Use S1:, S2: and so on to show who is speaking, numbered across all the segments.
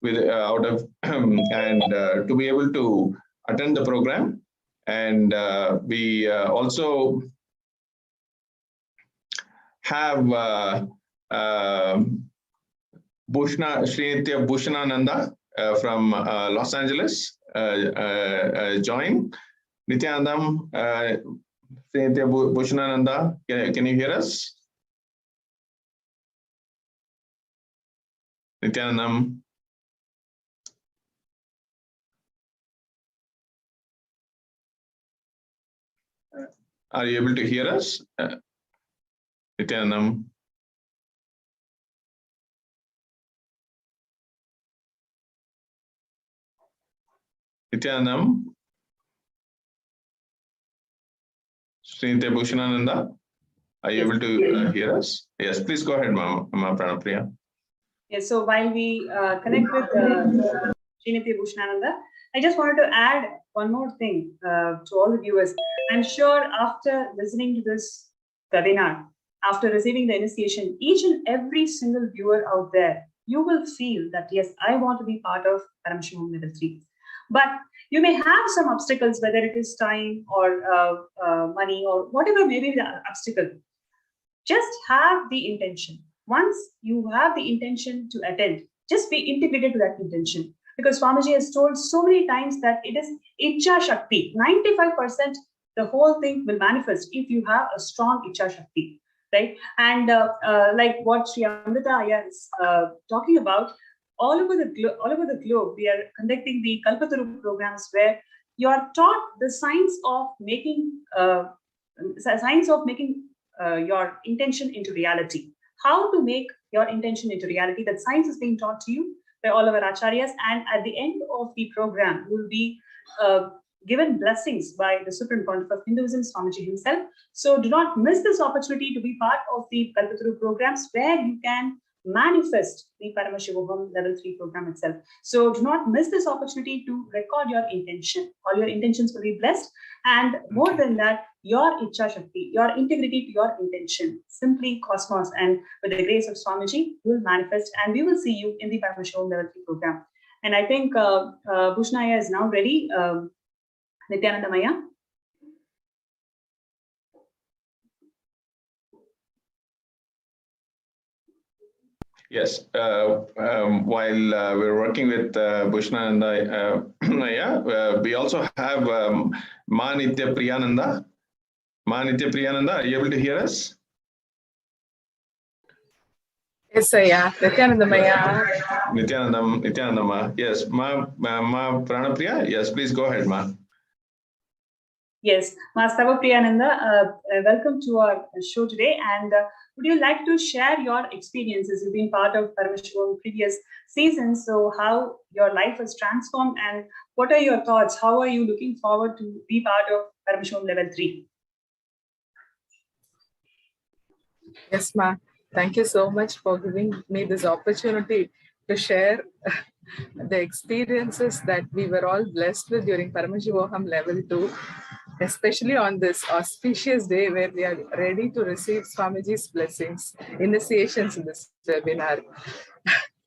S1: with out of and to be able to attend the program. And we also have Srinitya Bhushanananda from Los Angeles join. Nithyanandam, Srinitya Bhushanananda, can you hear us? Nithyanandam. Are you able to hear us? Nithyanandam. Nithyanandam. Srinitya Bhushanananda, are you able to hear us? Yes, please go ahead, Ma Pranapriya.
S2: Yes, so while we connect with Srinitya Bhushanananda, I just wanted to add one more thing to all the viewers. I'm sure after listening to this webinar, after receiving the initiation, each and every single viewer out there, you will feel that, yes, I want to be part of Paramashivoham level 3. But you may have some obstacles, whether it is time or money or whatever may be the obstacle. Just have the intention. Once you have the intention to attend, just be integrated to that intention. Because Swamiji has told so many times that it is Ichcha Shakti. 95% the whole thing will manifest if you have a strong Ichcha Shakti, right? And like what Sri Amrita Aya is talking about, all over the globe, we are conducting the Kalpataru programs where you are taught the science of making your intention into reality. How to make your intention into reality. That science is being taught to you by all of our acharyas, and at the end of the program, you will be given blessings by the Supreme Pontiff of Hinduism, Swamiji himself. So do not miss this opportunity to be part of the Kalpataru programs where you can manifest the Paramashivoham level 3 program itself. So do not miss this opportunity to record your intention. All your intentions will be blessed, and more than that, your Ichcha Shakti, your integrity to your intention, simply cosmos, and with the grace of Swamiji, will manifest, and we will see you in the Paramashivoham level 3 program. And I think Bhushnaya is now ready. Nithyananda Maya.
S1: Yes, while we're working with Bhushananda, we also have Ma Nithya Priyananda. Ma Nithya Priyananda, are you able to hear us?
S3: Yes, yeah. Nithyananda Maya.
S1: Nithyananda Ma. Yes, Ma Pranapriya. Yes, please go ahead, Ma.
S2: Yes, Mastava Priyananda, welcome to our show today. And would you like to share your experiences? You've been part of Paramashivoham previous seasons, so how your life has transformed, and what are your thoughts? How are you looking forward to be part of Paramashivoham level 3?
S3: Yes, Ma. Thank you so much for giving me this opportunity to share the experiences that we were all blessed with during Paramashivoham level 2. Especially on this auspicious day where we are ready to receive Swamiji's blessings, initiations in this webinar.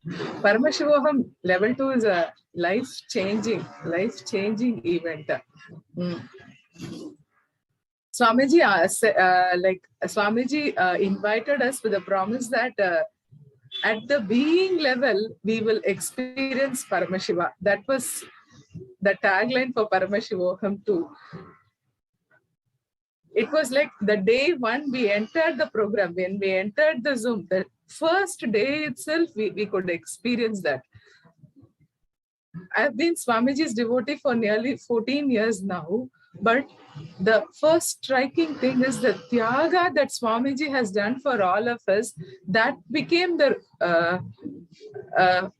S3: Paramashivoham level 2 is a life-changing event. Swamiji, Swamiji invited us with a promise that at the being level, we will experience Paramashiva. That was the tagline for Paramashivoham 2. It was like the day one we entered the program, when we entered the Zoom, the first day itself, we could experience that. I've been Swamiji's devotee for nearly 14 years now, but the first striking thing is the Tyaga that Swamiji has done for all of us, that became the,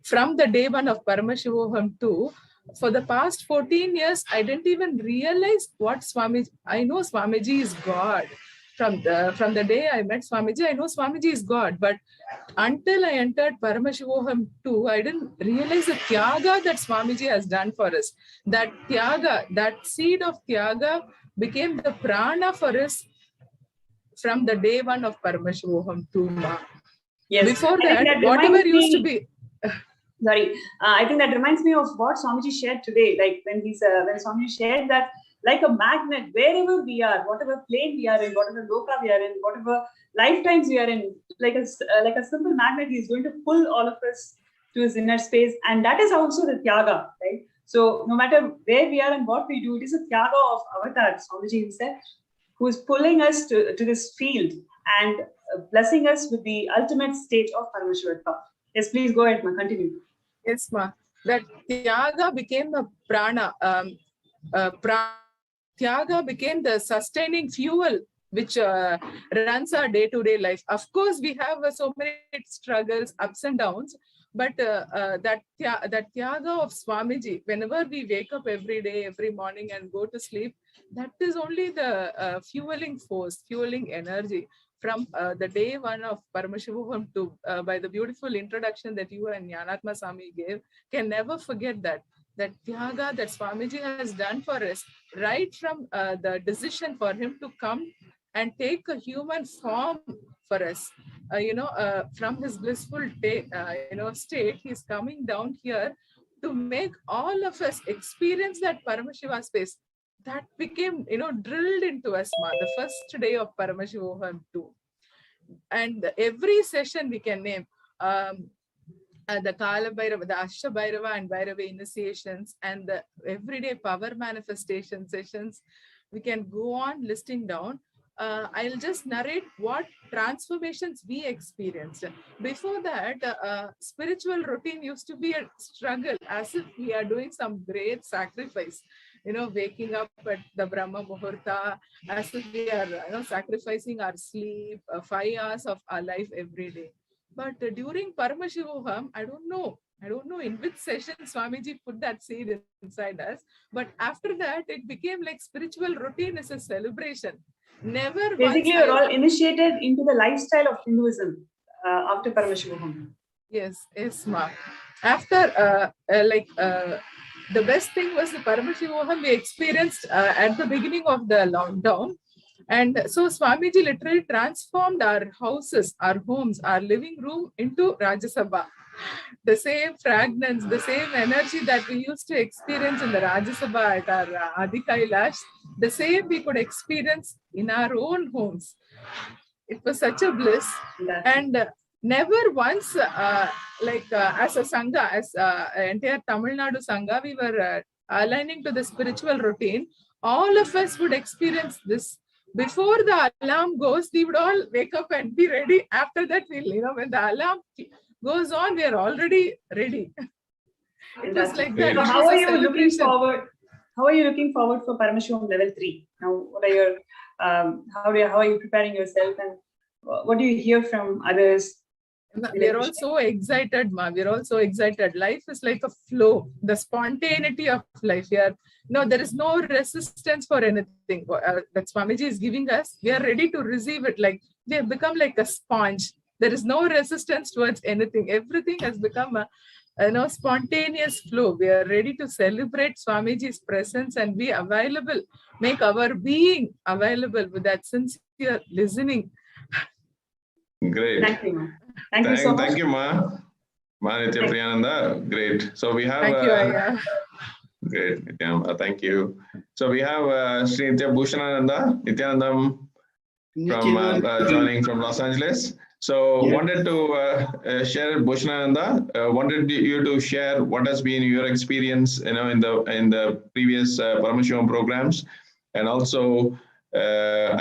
S3: from the day one of Paramashivoham 2, for the past 14 years, I didn't even realize what Swamiji, I know Swamiji is God. From the day I met Swamiji, I know Swamiji is God. But until I entered Paramashivoham 2, I didn't realize the Tyaga that Swamiji has done for us. That Tyaga, that seed of Tyaga became the prana for us from the day one of Paramashivoham 2.
S2: Yes.
S3: Before that, whatever used to be...
S2: Sorry, I think that reminds me of what Swamiji shared today. Like when Swamiji shared that, like a magnet, wherever we are, whatever plane we are in, whatever loka we are in, whatever lifetimes we are in, like a simple magnet, he's going to pull all of us to his inner space, and that is also the tyaga, right? So no matter where we are and what we do, it is a tyaga of avatar, Swamiji himself, who is pulling us to this field and blessing us with the ultimate state of Paramashivoham. Yes, please go ahead, ma. Continue.
S3: Yes, ma. That tyaga became a prana. Tyaga became the sustaining fuel which runs our day-to-day life. Of course, we have so many struggles, ups and downs, but that tyaga of Swamiji, whenever we wake up every day, every morning and go to sleep, that is only the fueling force, fueling energy. From the day one of Paramashivoham to by the beautiful introduction that you and Jnanatma Swami gave, can never forget that tyaga that Swamiji has done for us, right from the decision for him to come and take a human form for us. From his blissful state, he's coming down here to make all of us experience that Paramashiva space. That became, drilled into us, the first day of Paramashivoham too. And every session we can name the Kala Bhairava, the Asha Bhairava and Bhairava initiations, and the everyday power manifestation sessions. We can go on listing down. I'll just narrate what transformations we experienced. Before that, spiritual routine used to be a struggle, as if we are doing some great sacrifice. Waking up at the Brahma Muhurta, as if we are sacrificing our sleep, 5 hours of our life every day. But during Paramashivoham, I don't know in which session Swamiji put that seed inside us. But after that, it became like spiritual routine is a celebration. Never
S2: basically, you're all initiated into the lifestyle of Hinduism after Paramashivoham.
S3: Yes, ma. After the best thing was the Paramashivoham we experienced at the beginning of the lockdown. And so Swamiji literally transformed our houses, our homes, our living room into Rajya Sabha. The same fragrance, the same energy that we used to experience in the Rajya Sabha at our Adi Kailasa, the same we could experience in our own homes. It was such a bliss. And never once, as a Sangha, as entire Tamil Nadu Sangha, we were aligning to the spiritual routine. All of us would experience this. Before the alarm goes, we would all wake up and be ready. After that, we'll, when the alarm goes on, we are already ready. It was like that.
S2: So how are you looking forward? How are you looking forward for Paramashivoham level 3? Now, what are your how are you preparing yourself, and what do you hear from others?
S3: We're all so excited, ma. We're all so excited. Life is like a flow, the spontaneity of life here. There is no resistance for anything that Swamiji is giving us. We are ready to receive it. Like we have become like a sponge. There is no resistance towards anything. Everything has become a spontaneous flow. We are ready to celebrate Swamiji's presence and be available, make our being available with that sincere listening.
S1: Great.
S2: Thank you, ma. Thank you so much.
S1: Thank you, ma. Ma Nithyananda. Great. So we have.
S3: Thank you,
S1: Great. Thank you. So we have Sri Bhushanananda Nithyanandam from joining from Los Angeles. So wanted to share, Bhushanananda, wanted you to share what has been your experience, in the previous Paramashivoham programs, and also how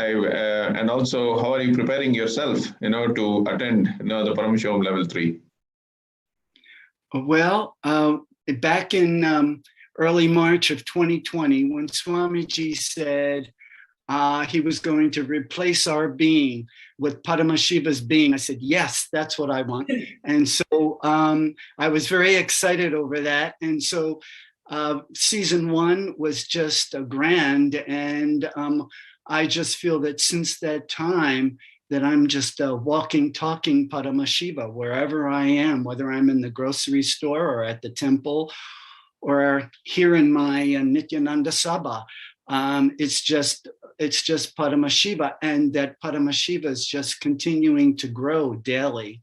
S1: are you preparing yourself, to attend, the Paramashivoham level 3?
S4: Well, back in early March of 2020, when Swamiji said he was going to replace our being with Paramashiva's being, I said, yes, that's what I want. And so I was very excited over that. And so season 1 was just grand. And I just feel that since that time that I'm just a walking, talking Paramashiva, wherever I am, whether I'm in the grocery store or at the temple or here in my Nithyananda Sabha. It's just Paramashiva, and that Paramashiva is just continuing to grow daily.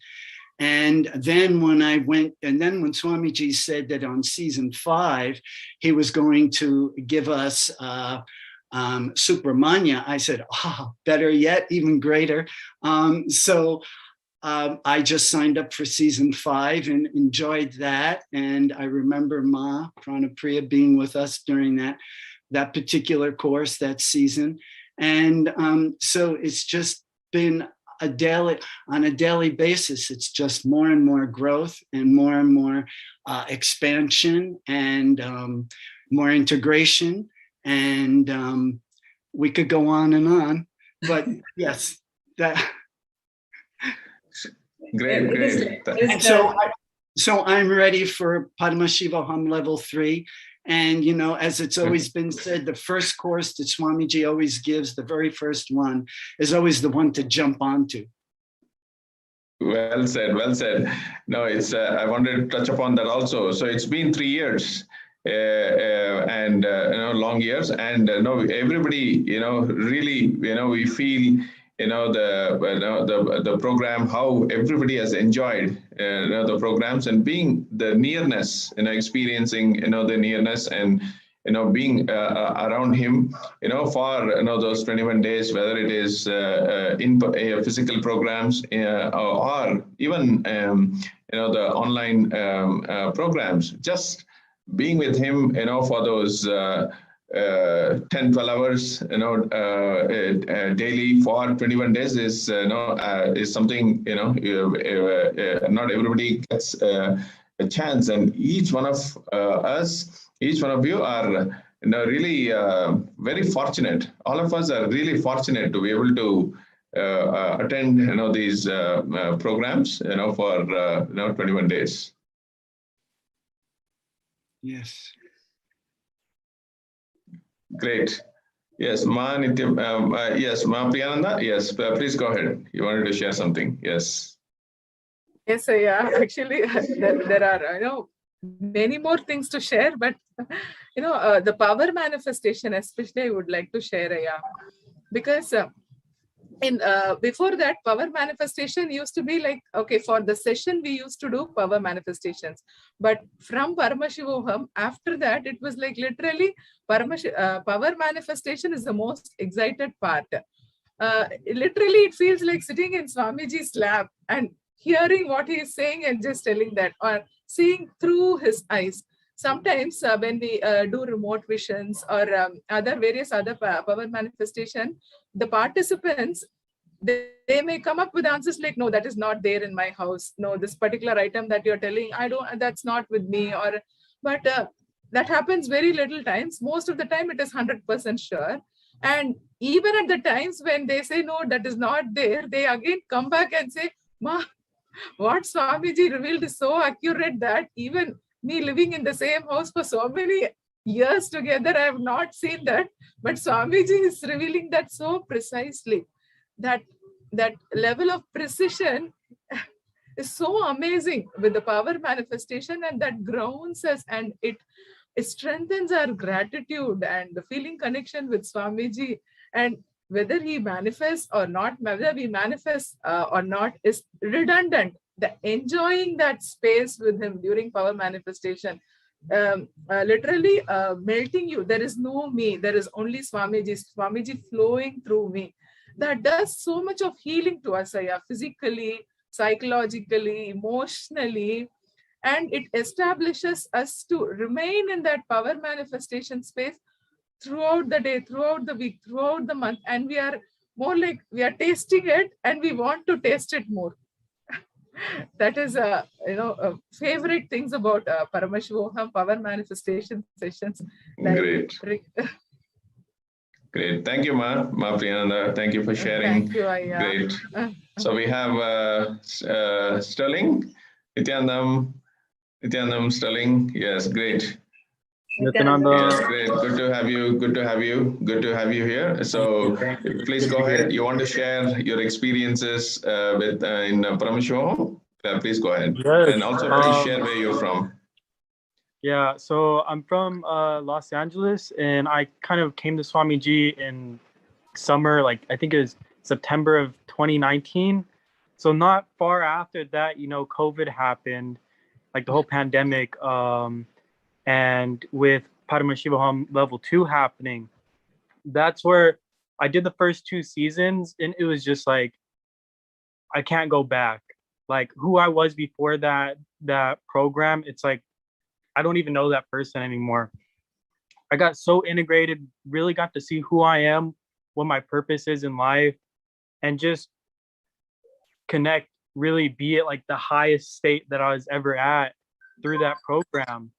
S4: And then when when Swamiji said that on season 5, he was going to give us Supramanya, I said, oh, better yet, even greater. So I just signed up for season 5 and enjoyed that. And I remember Ma Pranapriya being with us during that particular course, that season. And so it's just been on a daily basis. It's just more and more growth and more expansion and more integration. And we could go on, but yes, that.
S1: Great.
S4: So I'm ready for Paramashivoham level 3. And, as it's always been said, the first course that Swamiji always gives, the very first one, is always the one to jump onto.
S1: Well said. No, it's I wanted to touch upon that also. So it's been 3 years. And long years, and everybody really we feel the program, how everybody has enjoyed the programs, and being the nearness, experiencing the nearness, and being around him for those 21 days, whether it is in physical programs or even the online programs. Just being with him, for those 10-12 hours, daily for 21 days is something not everybody gets a chance, and each one of us, each one of you are really very fortunate. All of us are really fortunate to be able to attend these programs for 21 days.
S4: Yes.
S1: Great. Yes, Ma Nithyananda. Yes, Ma Priyananda. Yes, please go ahead. You wanted to share something. Yes.
S3: Yes, yeah. Actually, there are many more things to share, but the power manifestation, especially, I would like to share. Yeah, because before that, power manifestation used to be like, okay, for the session we used to do power manifestations, but from Paramashivoham, after that it was like literally power manifestation is the most excited part. Literally it feels like sitting in Swamiji's lap and hearing what he is saying and just telling that, or seeing through his eyes. Sometimes when we do remote visions or various other power manifestation, the participants, they may come up with answers like, no, that is not there in my house. No, this particular item that you're telling, that's not with me. But that happens very little times. Most of the time it is 100% sure. And even at the times when they say, no, that is not there, they again come back and say, Ma, what Swamiji revealed is so accurate that even me living in the same house for so many years together, I have not seen that. But Swamiji is revealing that so precisely. That level of precision is so amazing with the power manifestation, and that grounds us, and it strengthens our gratitude and the feeling connection with Swamiji. And whether he manifests or not, whether we manifest or not is redundant. The enjoying that space with him during power manifestation, literally melting you. There is no me, there is only Swamiji flowing through me. That does so much of healing to us, physically, psychologically, emotionally, and it establishes us to remain in that power manifestation space throughout the day, throughout the week, throughout the month, and we are more like we are tasting it and we want to taste it more. That is favorite things about Paramashivoham power manifestation sessions.
S1: Great. Great. Thank you, Ma Priyananda. Thank you for sharing.
S3: Thank you,
S1: Great. So we have Sterling, Nithyanandam, Sterling. Yes, great.
S5: Nithyananda.
S1: Yes, great. Good to have you. Good to have you here. So please go ahead. You want to share your experiences with in Paramashivoham? Please go ahead.
S5: Yes.
S1: And also please share where you're from.
S5: Yeah, so I'm from Los Angeles, and I kind of came to Swamiji in summer, like I think it was September of 2019. So not far after that, you know, COVID happened, like the whole pandemic, and with Paramashivoham level 2 happening, that's where I did the first 2 seasons, and it was just like I can't go back. Like who I was before that program, it's like I don't even know that person anymore. I got so integrated, really got to see who I am, what my purpose is in life, and just connect, really be at like the highest state that I was ever at through that program.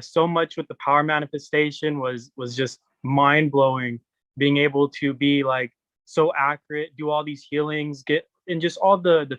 S5: So much with the power manifestation was just mind blowing. Being able to be like so accurate, do all these healings, get and just all the